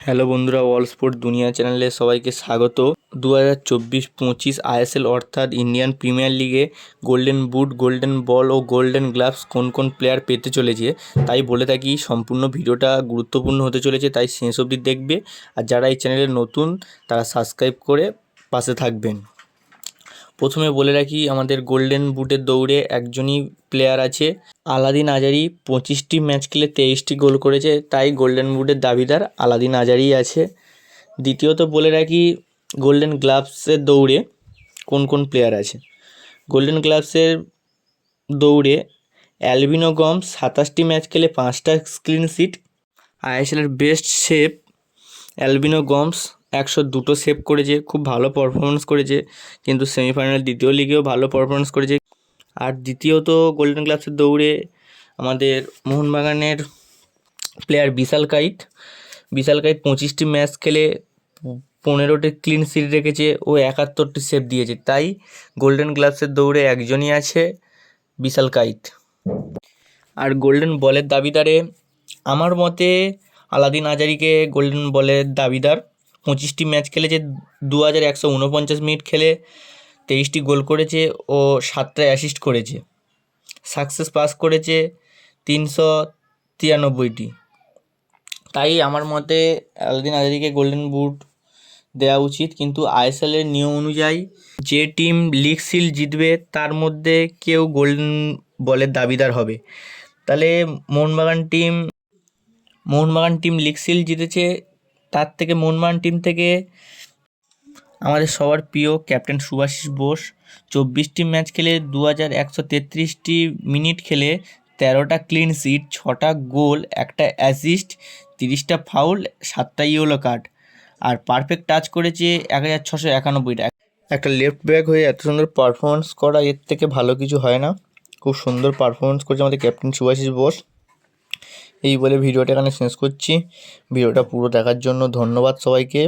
Hello বন্ধুরা, all sport দুনিয়া চ্যানেলে সবাইকে স্বাগত। 2024-25 আইএসএল অর্থাৎ ইন্ডিয়ান প্রিমিয়ার লিগে গোল্ডেন বুট, গোল্ডেন বল ও গোল্ডেন গ্লাভস কোন কোন প্লেয়ার পেতে চলেছে তাই বলে থাকি। সম্পূর্ণ ভিডিওটা গুরুত্বপূর্ণ হতে চলেছে, তাই শেষ অবধি দেখবে। আর যারা এই চ্যানেলে নতুন তারা সাবস্ক্রাইব করে পাশে থাকবেন। প্রথমে বলে রাখি, আমাদের গোল্ডেন বুটের দৌড়ে একজনই প্লেয়ার আছে, আলাদিন আজারি। 25টি ম্যাচ খেলে 23টি গোল করেছে, তাই গোল্ডেন বুটের দাবিদার আলাদিন আজারিই আছে। দ্বিতীয়ত বলে রাখি, গোল্ডেন গ্লাভসের দৌড়ে কোন কোন প্লেয়ার আছে। গোল্ডেন গ্লাভসের দৌড়ে অ্যালবিনো গমস 27টি ম্যাচ খেলে 5টা ক্লিন শিট। আইএসএলের বেস্ট সেভ অ্যালবিনো গমস 102টো সেভ করেছে, খুব ভালো পারফরমেন্স করেছে, কিন্তু সেমিফাইনাল দ্বিতীয় লিগেও ভালো পারফরমেন্স করেছে। আর দ্বিতীয়ত গোল্ডেন গ্লাভসের দৌড়ে আমাদের মোহনবাগানের প্লেয়ার বিশাল কাইত 25টি ম্যাচ খেলে 15টি ক্লিন শিট রেখেছে ও 71টি সেভ দিয়েছে, তাই গোল্ডেন গ্লাভসের দৌড়ে একজনই আছে, বিশাল কাইত। আর গোল্ডেন বলের দাবিদারে আমার মতে আলাদিন আজারিকে গোল্ডেন বলের দাবিদার। 25টি ম্যাচ খেলেছে, 2149 মিনিট খেলে 23টি গোল করেছে ও 7টা অ্যাসিস্ট করেছে। সাকসেস পাস করেছে 393টি, তাই আমার মতে আলাদিন আজারিকে গোল্ডেন বুট দেওয়া উচিত। কিন্তু আইএসএলের নিয়ম অনুযায়ী যে টিম লিগ শিল্ড জিতবে তার মধ্যে কেউ গোল্ডেন বলের দাবিদার হবে। তাহলে মোহনবাগান টিম লিগ শিল্ড জিতেছে, তার থেকে মোহনবাগান টিম থেকে আমাদের সবার প্রিয় ক্যাপ্টেন শুভাশিস বোস 24টি ম্যাচ খেলে 2133টি মিনিট খেলে 13টা ক্লিন শিট, 6টা গোল, 1টা অ্যাসিস্ট, 30টা ফাউল, 7টা ইয়েলো কার্ড, আর পারফেক্ট টাচ করেছে 1691টা। একটা লেফট ব্যাক হয়ে এত সুন্দর পারফরমেন্স করা, এর থেকে ভালো কিছু হয় না। খুব সুন্দর পারফরমেন্স করেছে আমাদের ক্যাপ্টেন শুভাশিস বোস। এই বলে ভিডিওটা এখানে শেষ করছি। ভিডিওটা পুরো দেখার জন্য ধন্যবাদ সবাইকে।